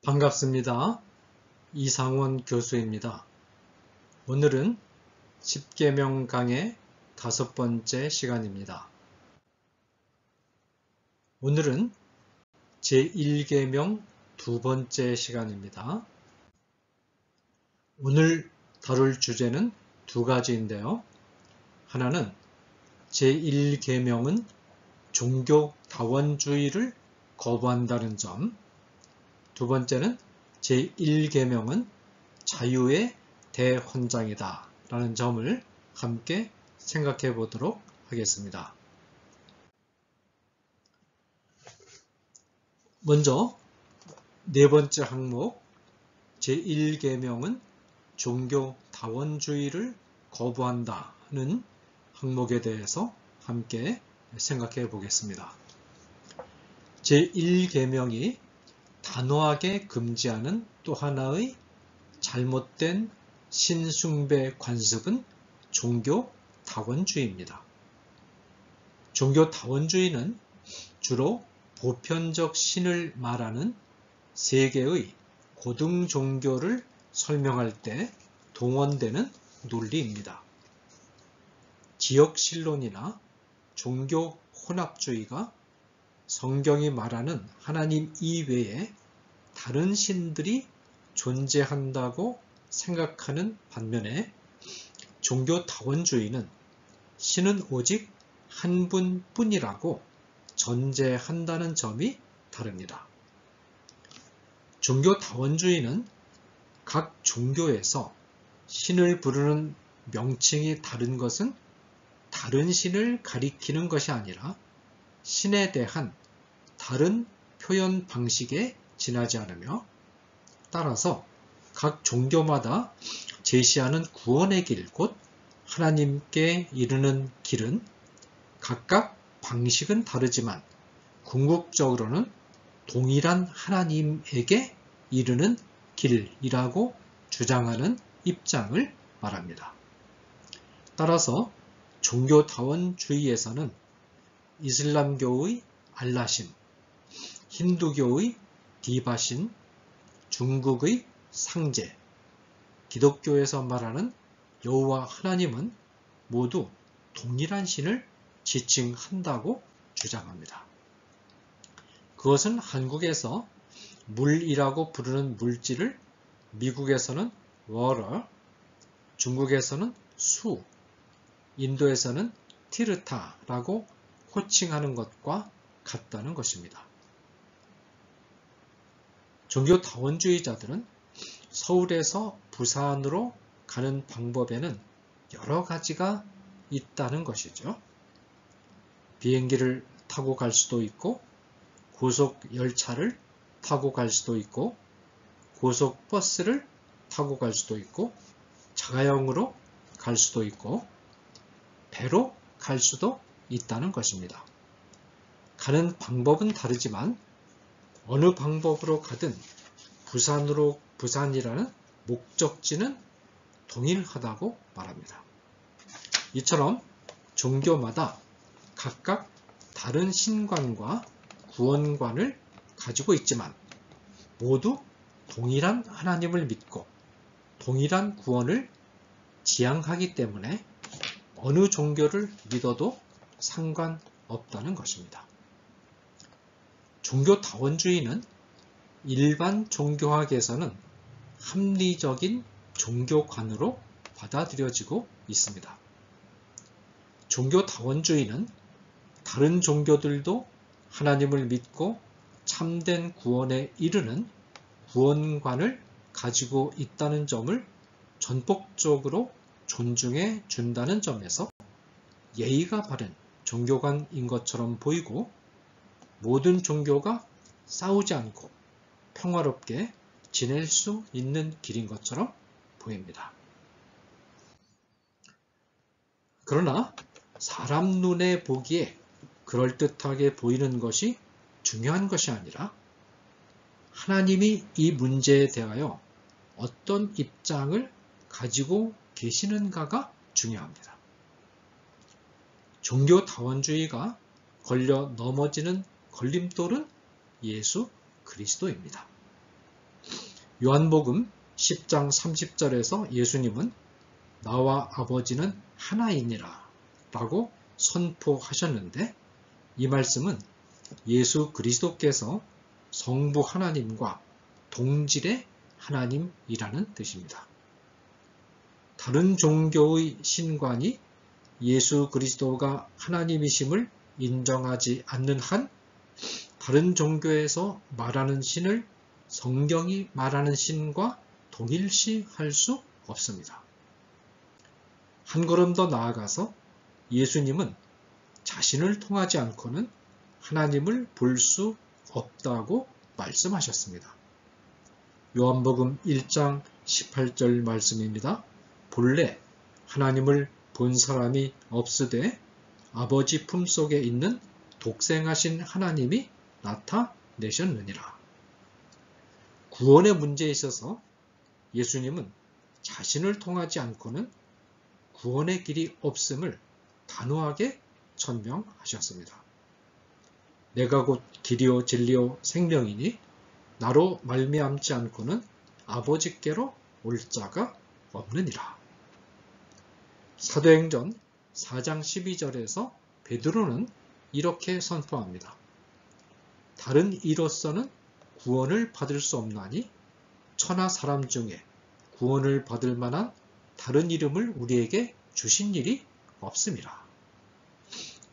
반갑습니다. 이상원 교수입니다. 오늘은 십계명 강의 5번째 시간입니다. 오늘은 제1계명 2번째 시간입니다. 오늘 다룰 주제는 2가지인데요. 하나는 제1계명은 종교다원주의를 거부한다는 점, 두 번째는 제1계명은 자유의 대헌장이다 라는 점을 함께 생각해 보도록 하겠습니다. 먼저 네 번째 항목 제1계명은 종교다원주의를 거부한다는 항목에 대해서 함께 생각해 보겠습니다. 제1계명이 단호하게 금지하는 또 하나의 잘못된 신숭배 관습은 종교다원주의입니다. 종교다원주의는 주로 보편적 신을 말하는 세계의 고등 종교를 설명할 때 동원되는 논리입니다. 지역신론이나 종교 혼합주의가 성경이 말하는 하나님 이외에 다른 신들이 존재한다고 생각하는 반면에 종교다원주의는 신은 오직 한 분뿐이라고 전제한다는 점이 다릅니다. 종교다원주의는 각 종교에서 신을 부르는 명칭이 다른 것은 다른 신을 가리키는 것이 아니라 신에 대한 다른 표현 방식에 지나지 않으며 따라서 각 종교마다 제시하는 구원의 길, 곧 하나님께 이르는 길은 각각 방식은 다르지만 궁극적으로는 동일한 하나님에게 이르는 길이라고 주장하는 입장을 말합니다. 따라서 종교다원주의에서는 이슬람교의 알라신, 힌두교의 디바신, 중국의 상제, 기독교에서 말하는 여호와 하나님은 모두 동일한 신을 지칭한다고 주장합니다. 그것은 한국에서 물이라고 부르는 물질을 미국에서는 water, 중국에서는 수, 인도에서는 티르타라고 호칭하는 것과 같다는 것입니다. 종교다원주의자들은 서울에서 부산으로 가는 방법에는 여러 가지가 있다는 것이죠. 비행기를 타고 갈 수도 있고, 고속열차를 타고 갈 수도 있고, 고속버스를 타고 갈 수도 있고, 자가용으로 갈 수도 있고, 배로 갈 수도 있다는 것입니다. 가는 방법은 다르지만 어느 방법으로 가든 부산이라는 목적지는 동일하다고 말합니다. 이처럼 종교마다 각각 다른 신관과 구원관을 가지고 있지만 모두 동일한 하나님을 믿고 동일한 구원을 지향하기 때문에 어느 종교를 믿어도 상관없다는 것입니다. 종교다원주의는 일반 종교학에서는 합리적인 종교관으로 받아들여지고 있습니다. 종교다원주의는 다른 종교들도 하나님을 믿고 참된 구원에 이르는 구원관을 가지고 있다는 점을 전폭적으로 존중해 준다는 점에서 예의가 바른 종교관인 것처럼 보이고 모든 종교가 싸우지 않고 평화롭게 지낼 수 있는 길인 것처럼 보입니다. 그러나 사람 눈에 보기에 그럴듯하게 보이는 것이 중요한 것이 아니라 하나님이 이 문제에 대하여 어떤 입장을 가지고 계시는가가 중요합니다. 종교다원주의가 걸려 넘어지는 걸림돌은 예수 그리스도입니다. 요한복음 10장 30절에서 예수님은 나와 아버지는 하나이니라 라고 선포하셨는데, 이 말씀은 예수 그리스도께서 성부 하나님과 동질의 하나님이라는 뜻입니다. 다른 종교의 신관이 예수 그리스도가 하나님이심을 인정하지 않는 한 다른 종교에서 말하는 신을 성경이 말하는 신과 동일시할 수 없습니다. 한 걸음 더 나아가서 예수님은 자신을 통하지 않고는 하나님을 볼 수 없다고 말씀하셨습니다. 요한복음 1장 18절 말씀입니다. 본래 하나님을 본 사람이 없으되 아버지 품속에 있는 독생하신 하나님이 나타내셨느니라. 구원의 문제에 있어서 예수님은 자신을 통하지 않고는 구원의 길이 없음을 단호하게 천명하셨습니다. 내가 곧 길이요 진리요 생명이니 나로 말미암지 않고는 아버지께로 올 자가 없느니라. 사도행전 4장 12절에서 베드로는 이렇게 선포합니다. 다른 이로서는 구원을 받을 수 없나니 천하 사람 중에 구원을 받을 만한 다른 이름을 우리에게 주신 일이 없음이라.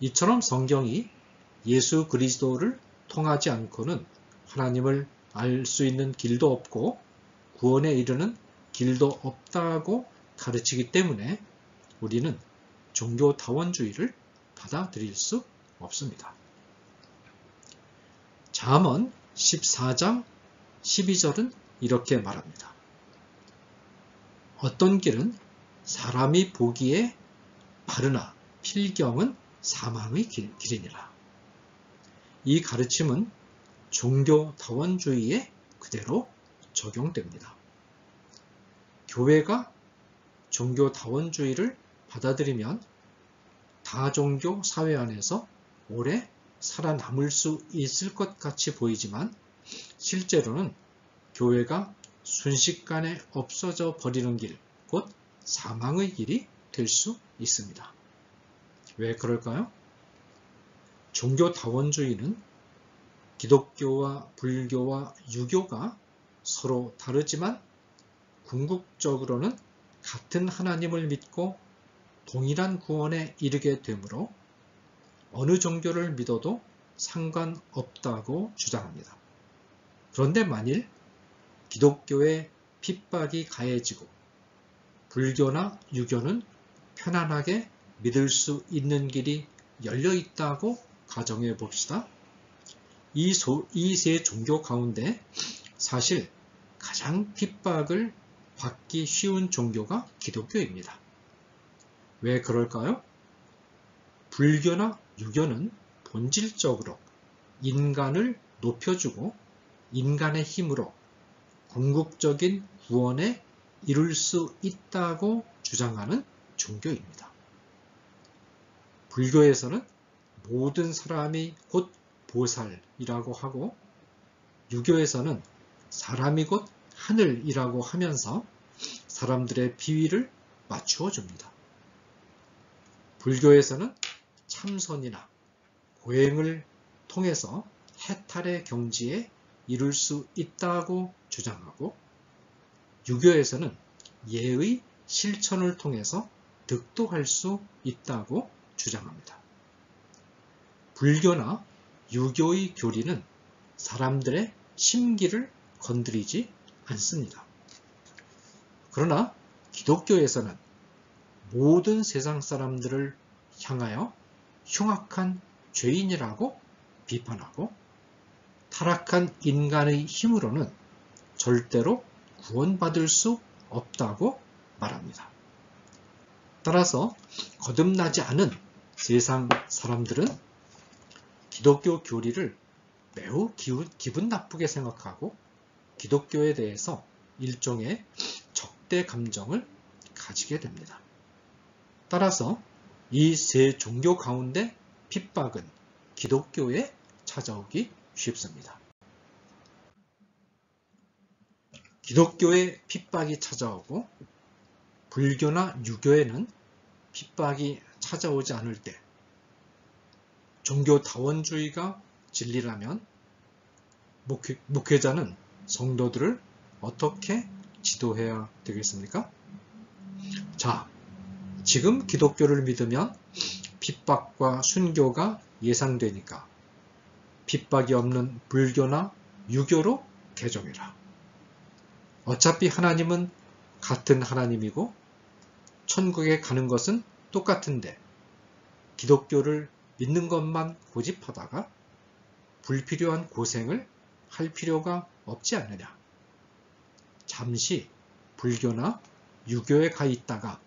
이처럼 성경이 예수 그리스도를 통하지 않고는 하나님을 알 수 있는 길도 없고 구원에 이르는 길도 없다고 가르치기 때문에 우리는 종교다원주의를 받아들일 수 없습니다. 잠언 14장 12절은 이렇게 말합니다. 어떤 길은 사람이 보기에 바르나 필경은 사망의 길이니라. 이 가르침은 종교다원주의에 그대로 적용됩니다. 교회가 종교다원주의를 받아들이면 다종교 사회 안에서 오래 살아남을 수 있을 것 같이 보이지만 실제로는 교회가 순식간에 없어져 버리는 길, 곧 사망의 길이 될 수 있습니다. 왜 그럴까요? 종교다원주의는 기독교와 불교와 유교가 서로 다르지만 궁극적으로는 같은 하나님을 믿고 동일한 구원에 이르게 되므로 어느 종교를 믿어도 상관없다고 주장합니다. 그런데 만일 기독교의 핍박이 가해지고 불교나 유교는 편안하게 믿을 수 있는 길이 열려 있다고 가정해 봅시다. 이 세 종교 가운데 사실 가장 핍박을 받기 쉬운 종교가 기독교입니다. 왜 그럴까요? 불교나 유교는 본질적으로 인간을 높여주고 인간의 힘으로 궁극적인 구원에 이룰 수 있다고 주장하는 종교입니다. 불교에서는 모든 사람이 곧 보살이라고 하고 유교에서는 사람이 곧 하늘이라고 하면서 사람들의 비위를 맞추어 줍니다. 불교에서는 참선이나 고행을 통해서 해탈의 경지에 이룰 수 있다고 주장하고 유교에서는 예의 실천을 통해서 득도할 수 있다고 주장합니다. 불교나 유교의 교리는 사람들의 심기를 건드리지 않습니다. 그러나 기독교에서는 모든 세상 사람들을 향하여 흉악한 죄인이라고 비판하고 타락한 인간의 힘으로는 절대로 구원받을 수 없다고 말합니다. 따라서 거듭나지 않은 세상 사람들은 기독교 교리를 매우 기분 나쁘게 생각하고 기독교에 대해서 일종의 적대 감정을 가지게 됩니다. 따라서 이 세 종교 가운데 핍박은 기독교에 찾아오기 쉽습니다. 기독교에 핍박이 찾아오고 불교나 유교에는 핍박이 찾아오지 않을 때 종교다원주의가 진리라면 목회자는 성도들을 어떻게 지도해야 되겠습니까? 자, 지금 기독교를 믿으면 핍박과 순교가 예상되니까 핍박이 없는 불교나 유교로 개종해라. 어차피 하나님은 같은 하나님이고 천국에 가는 것은 똑같은데 기독교를 믿는 것만 고집하다가 불필요한 고생을 할 필요가 없지 않느냐. 잠시 불교나 유교에 가 있다가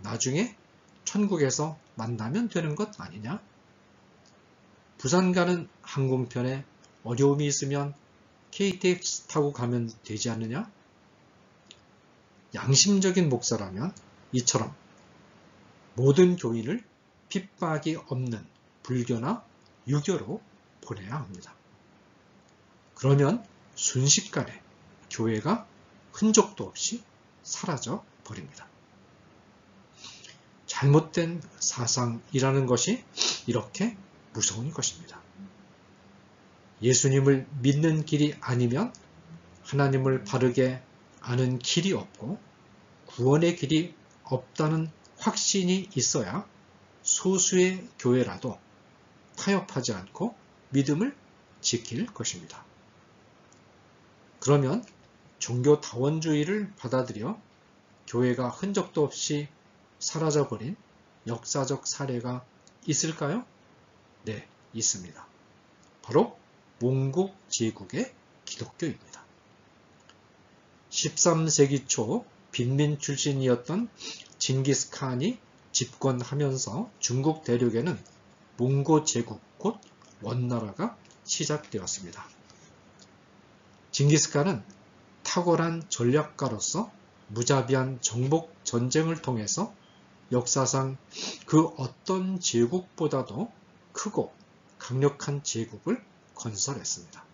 나중에 천국에서 만나면 되는 것 아니냐? 부산 가는 항공편에 어려움이 있으면 KTX 타고 가면 되지 않느냐? 양심적인 목사라면 이처럼 모든 교인을 핍박이 없는 불교나 유교로 보내야 합니다. 그러면 순식간에 교회가 흔적도 없이 사라져 버립니다. 잘못된 사상이라는 것이 이렇게 무서운 것입니다. 예수님을 믿는 길이 아니면 하나님을 바르게 아는 길이 없고 구원의 길이 없다는 확신이 있어야 소수의 교회라도 타협하지 않고 믿음을 지킬 것입니다. 그러면 종교다원주의를 받아들여 교회가 흔적도 없이 사라져버린 역사적 사례가 있을까요? 네, 있습니다. 바로 몽고 제국의 기독교입니다. 13세기 초 빈민 출신이었던 징기스칸이 집권하면서 중국 대륙에는 몽고 제국 곧 원나라가 시작되었습니다. 징기스칸은 탁월한 전략가로서 무자비한 정복 전쟁을 통해서 역사상 그 어떤 제국보다도 크고 강력한 제국을 건설했습니다.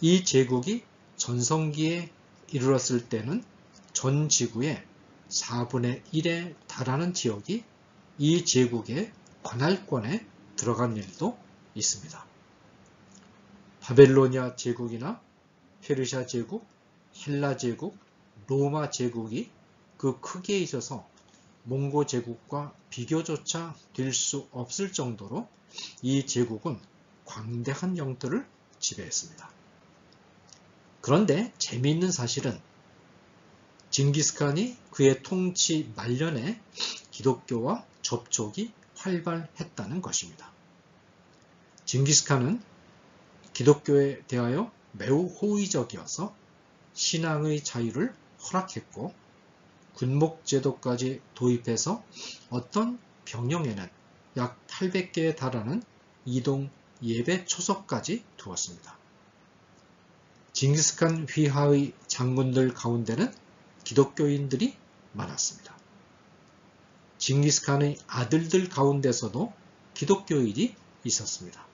이 제국이 전성기에 이르렀을 때는 전 지구의 4분의 1에 달하는 지역이 이 제국의 관할권에 들어간 일도 있습니다. 바벨로니아 제국이나 페르시아 제국, 헬라 제국, 로마 제국이 그 크기에 있어서 몽고 제국과 비교조차 될 수 없을 정도로 이 제국은 광대한 영토를 지배했습니다. 그런데 재미있는 사실은 징기스칸이 그의 통치 말년에 기독교와 접촉이 활발했다는 것입니다. 징기스칸은 기독교에 대하여 매우 호의적이어서 신앙의 자유를 허락했고 군목제도까지 도입해서 어떤 병영에는 약 800개에 달하는 이동 예배 초소까지 두었습니다. 징기스칸 휘하의 장군들 가운데는 기독교인들이 많았습니다. 징기스칸의 아들들 가운데서도 기독교인이 있었습니다.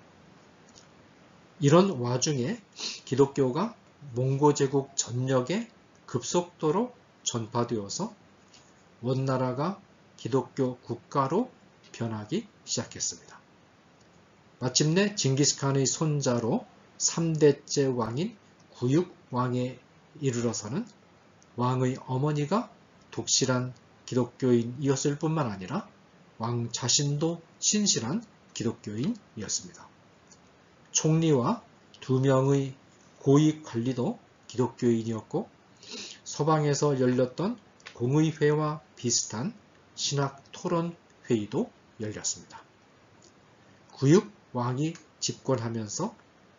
이런 와중에 기독교가 몽고 제국 전역에 급속도로 전파되어서 원나라가 기독교 국가로 변하기 시작했습니다. 마침내 징기스칸의 손자로 3대째 왕인 구육 왕에 이르러서는 왕의 어머니가 독실한 기독교인이었을 뿐만 아니라 왕 자신도 신실한 기독교인이었습니다. 총리와 2명의 고위 관리도 기독교인이었고 서방에서 열렸던 공의회와 비슷한 신학 토론 회의도 열렸습니다. 구육 왕이 집권하면서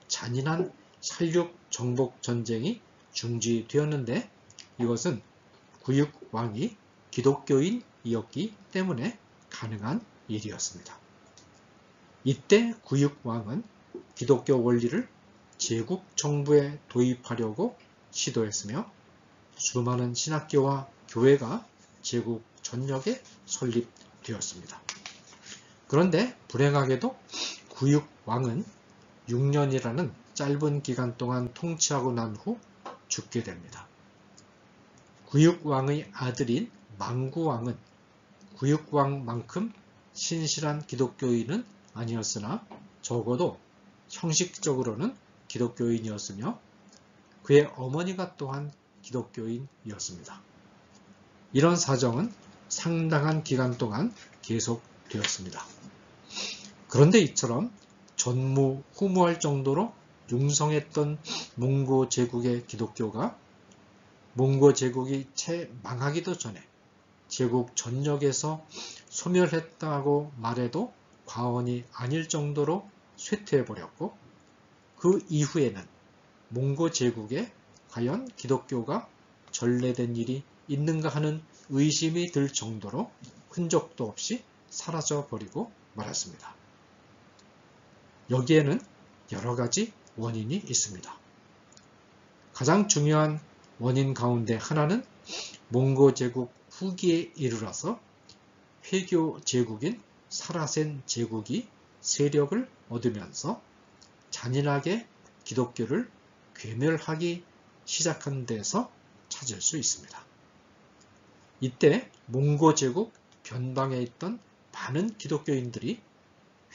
잔인한 살육 정복 전쟁이 중지되었는데 이것은 구육 왕이 기독교인이었기 때문에 가능한 일이었습니다. 이때 구육 왕은 기독교 원리를 제국 정부에 도입하려고 시도했으며 수많은 신학교와 교회가 제국 전역에 설립되었습니다. 그런데 불행하게도 구육 왕은 6년이라는 짧은 기간 동안 통치하고 난 후 죽게 됩니다. 구육왕의 아들인 망구왕은 구육왕만큼 신실한 기독교인은 아니었으나 적어도 형식적으로는 기독교인이었으며 그의 어머니가 또한 기독교인이었습니다. 이런 사정은 상당한 기간 동안 계속되었습니다. 그런데 이처럼 전무후무할 정도로 융성했던 몽고 제국의 기독교가 몽고 제국이 채 망하기도 전에 제국 전역에서 소멸했다고 말해도 과언이 아닐 정도로 쇠퇴해버렸고 그 이후에는 몽고 제국에 과연 기독교가 전래된 일이 있는가 하는 의심이 들 정도로 흔적도 없이 사라져버리고 말았습니다. 여기에는 여러 가지 원인이 있습니다. 가장 중요한 원인 가운데 하나는 몽고 제국 후기에 이르러서 회교 제국인 사라센 제국이 세력을 얻으면서 잔인하게 기독교를 괴멸하기 시작한 데서 찾을 수 있습니다. 이때 몽고 제국 변방에 있던 많은 기독교인들이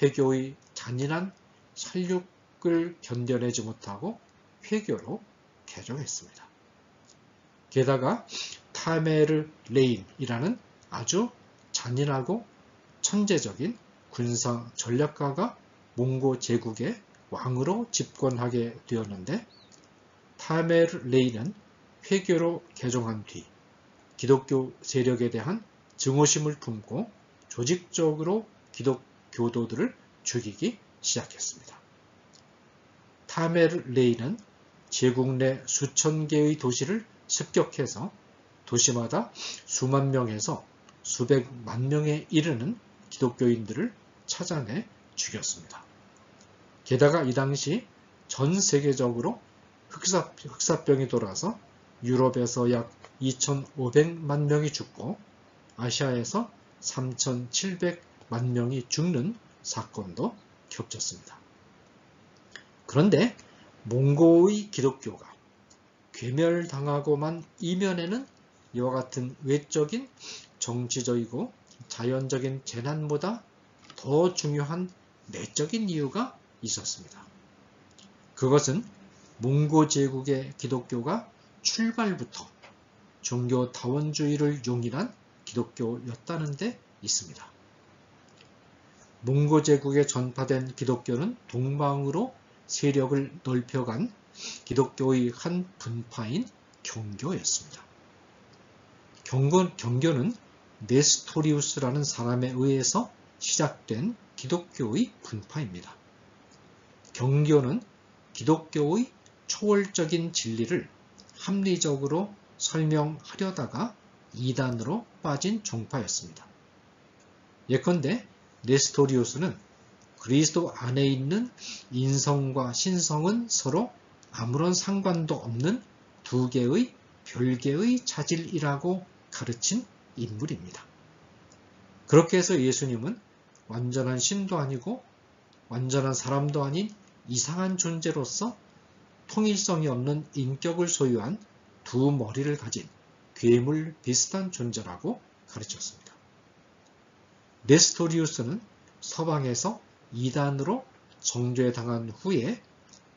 회교의 잔인한 살육을 견뎌내지 못하고 회교로 개종했습니다. 게다가 타메르 레인이라는 아주 잔인하고 천재적인 군사 전략가가 몽고 제국의 왕으로 집권하게 되었는데 타메르 레인은 회교로 개종한 뒤 기독교 세력에 대한 증오심을 품고 조직적으로 기독교도들을 죽이기 시작했습니다. 타메르 레인은 제국 내 수천 개의 도시를 습격해서 도시마다 수만 명에서 수백만 명에 이르는 기독교인들을 찾아내 죽였습니다. 게다가 이 당시 전 세계적으로 흑사병이 돌아서 유럽에서 약 2,500만 명이 죽고 아시아에서 3,700만 명이 죽는 사건도 겹쳤습니다. 그런데 몽고의 기독교가 괴멸당하고만 이면에는 이와 같은 외적인 정치적이고 자연적인 재난보다 더 중요한 내적인 이유가 있었습니다. 그것은 몽고 제국의 기독교가 출발부터 종교다원주의를 용인한 기독교였다는 데 있습니다. 몽고 제국에 전파된 기독교는 동방으로 세력을 넓혀간 기독교의 한 분파인 경교였습니다. 경교는 네스토리우스라는 사람에 의해서 시작된 기독교의 분파입니다. 경교는 기독교의 초월적인 진리를 합리적으로 설명하려다가 이단으로 빠진 종파였습니다. 예컨대 네스토리우스는 그리스도 안에 있는 인성과 신성은 서로 아무런 상관도 없는 두 개의 별개의 자질이라고 가르친 인물입니다. 그렇게 해서 예수님은 완전한 신도 아니고 완전한 사람도 아닌 이상한 존재로서 통일성이 없는 인격을 소유한 두 머리를 가진 괴물 비슷한 존재라고 가르쳤습니다. 네스토리우스는 서방에서 이단으로 정죄당한 후에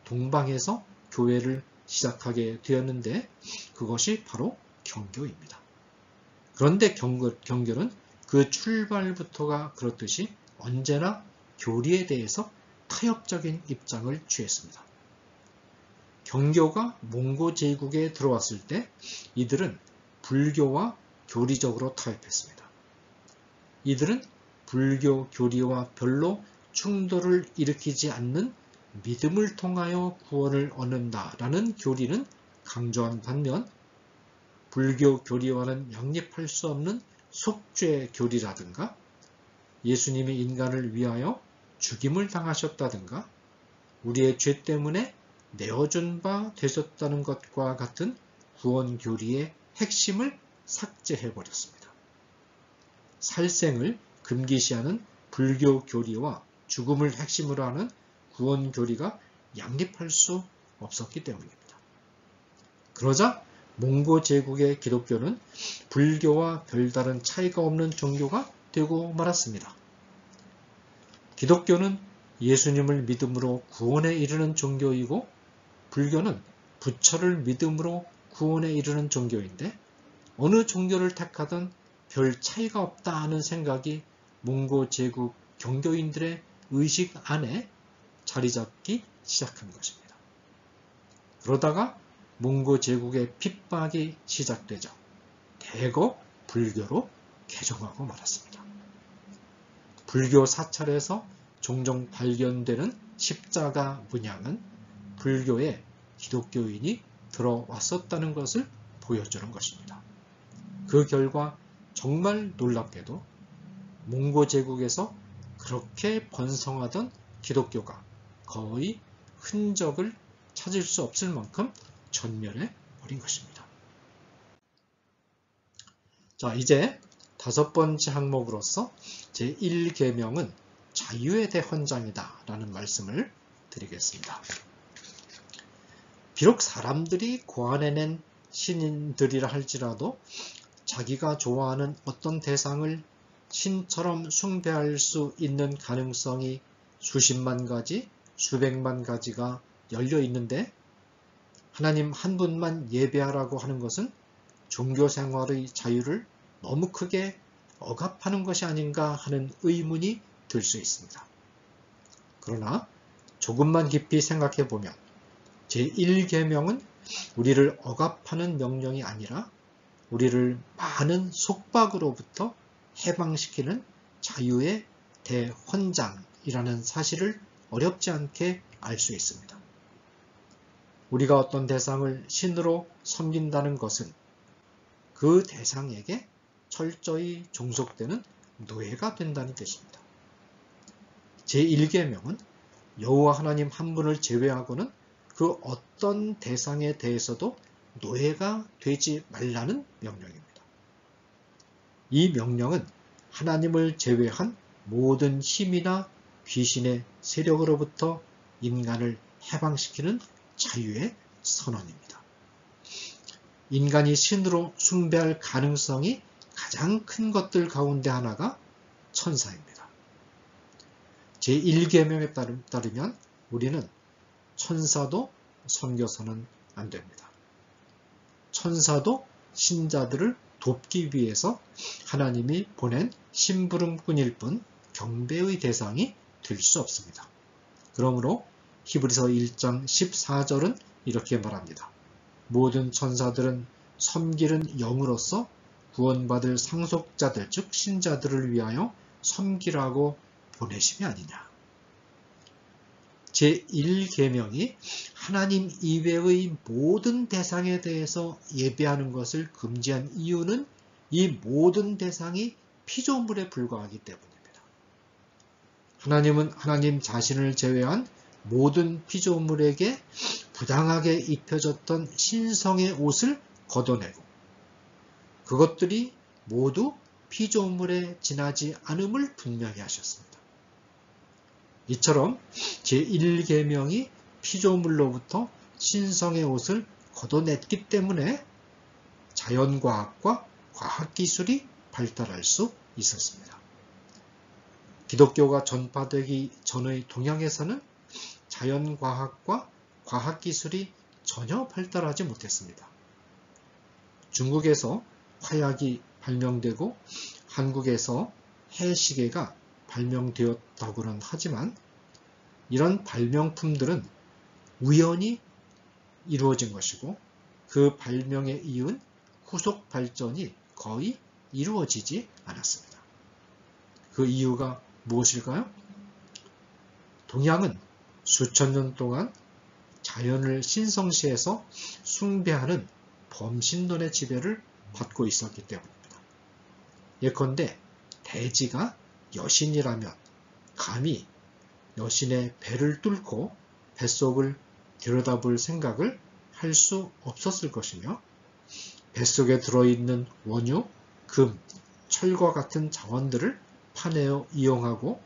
동방에서 교회를 시작하게 되었는데 그것이 바로 경교입니다. 그런데 경교는 그 출발부터가 그렇듯이 언제나 교리에 대해서 타협적인 입장을 취했습니다. 경교가 몽고 제국에 들어왔을 때 이들은 불교와 교리적으로 타협했습니다. 이들은 불교 교리와 별로 충돌을 일으키지 않는 믿음을 통하여 구원을 얻는다라는 교리는 강조한 반면 불교 교리와는 양립할 수 없는 속죄 교리라든가 예수님이 인간을 위하여 죽임을 당하셨다든가 우리의 죄 때문에 내어준 바 되셨다는 것과 같은 구원 교리의 핵심을 삭제해버렸습니다. 살생을 금기시하는 불교 교리와 죽음을 핵심으로 하는 구원 교리가 양립할 수 없었기 때문입니다. 그러자 몽고 제국의 기독교는 불교와 별다른 차이가 없는 종교가 되고 말았습니다. 기독교는 예수님을 믿음으로 구원에 이르는 종교이고 불교는 부처를 믿음으로 구원에 이르는 종교인데 어느 종교를 택하든 별 차이가 없다 하는 생각이 몽고 제국 경교인들의 의식 안에 자리 잡기 시작한 것입니다. 그러다가 몽고 제국의 핍박이 시작되자 대거 불교로 개종하고 말았습니다. 불교 사찰에서 종종 발견되는 십자가 문양은 불교에 기독교인이 들어왔었다는 것을 보여주는 것입니다. 그 결과 정말 놀랍게도 몽고 제국에서 그렇게 번성하던 기독교가 거의 흔적을 찾을 수 없을 만큼 전멸해 버린 것입니다. 자, 이제 5번째 항목으로서 제1계명은 자유의 대헌장이다 라는 말씀을 드리겠습니다. 비록 사람들이 고안해낸 신인들이라 할지라도 자기가 좋아하는 어떤 대상을 신처럼 숭배할 수 있는 가능성이 수십만 가지, 수백만 가지가 열려 있는데 하나님 한 분만 예배하라고 하는 것은 종교생활의 자유를 너무 크게 억압하는 것이 아닌가 하는 의문이 들 수 있습니다. 그러나 조금만 깊이 생각해 보면 제1계명은 우리를 억압하는 명령이 아니라 우리를 많은 속박으로부터 해방시키는 자유의 대헌장이라는 사실을 어렵지 않게 알 수 있습니다. 우리가 어떤 대상을 신으로 섬긴다는 것은 그 대상에게 철저히 종속되는 노예가 된다는 뜻입니다. 제1계명은 여호와 하나님 한 분을 제외하고는 그 어떤 대상에 대해서도 노예가 되지 말라는 명령입니다. 이 명령은 하나님을 제외한 모든 힘이나 귀신의 세력으로부터 인간을 해방시키는 자유의 선언입니다. 인간이 신으로 숭배할 가능성이 가장 큰 것들 가운데 하나가 천사입니다. 제1계명에 따르면 우리는 천사도 섬겨서는 안 됩니다. 천사도 신자들을 돕기 위해서 하나님이 보낸 심부름꾼일 뿐 경배의 대상이 될 수 없습니다. 그러므로 히브리서 1장 14절은 이렇게 말합니다. 모든 천사들은 섬기는 영으로서 구원받을 상속자들 즉 신자들을 위하여 섬기라고 보내심이 아니냐. 제1계명이 하나님 이외의 모든 대상에 대해서 예배하는 것을 금지한 이유는 이 모든 대상이 피조물에 불과하기 때문입니다. 하나님은 하나님 자신을 제외한 모든 피조물에게 부당하게 입혀졌던 신성의 옷을 걷어내고 그것들이 모두 피조물에 지나지 않음을 분명히 하셨습니다. 이처럼 제1계명이 피조물로부터 신성의 옷을 걷어냈기 때문에 자연과학과 과학기술이 발달할 수 있었습니다. 기독교가 전파되기 전의 동양에서는 자연과학과 과학기술이 전혀 발달하지 못했습니다. 중국에서 화약이 발명되고 한국에서 해시계가 발명되었다고는 하지만 이런 발명품들은 우연히 이루어진 것이고 그 발명에 이은 후속 발전이 거의 이루어지지 않았습니다. 그 이유가 무엇일까요? 동양은 수천 년 동안 자연을 신성시해서 숭배하는 범신론의 지배를 받고 있었기 때문입니다. 예컨대 대지가 여신이라면 감히 여신의 배를 뚫고 뱃속을 들여다볼 생각을 할 수 없었을 것이며 뱃속에 들어있는 원유, 금, 철과 같은 자원들을 파내어 이용하고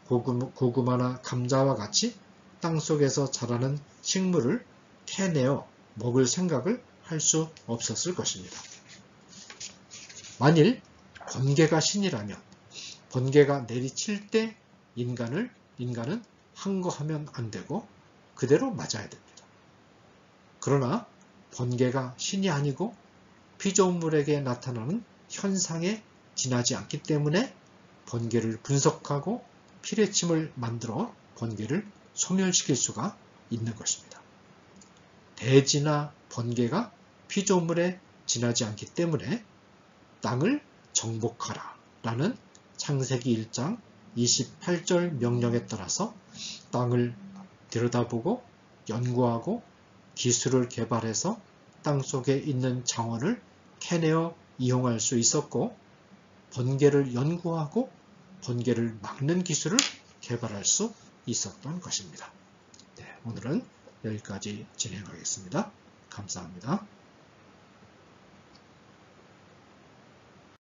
고구마나 감자와 같이 땅속에서 자라는 식물을 캐내어 먹을 생각을 할 수 없었을 것입니다. 만일 번개가 신이라면 번개가 내리칠 때 인간은 항거하면 안 되고 그대로 맞아야 됩니다. 그러나 번개가 신이 아니고 피조물에게 나타나는 현상에 지나지 않기 때문에 번개를 분석하고 피뢰침을 만들어 번개를 소멸시킬 수가 있는 것입니다. 대지나 번개가 피조물에 지나지 않기 때문에 땅을 정복하라 라는 창세기 1장 28절 명령에 따라서 땅을 들여다보고 연구하고 기술을 개발해서 땅속에 있는 자원을 캐내어 이용할 수 있었고 번개를 연구하고 번개를 막는 기술을 개발할 수 있었던 것입니다. 네, 오늘은 여기까지 진행하겠습니다. 감사합니다.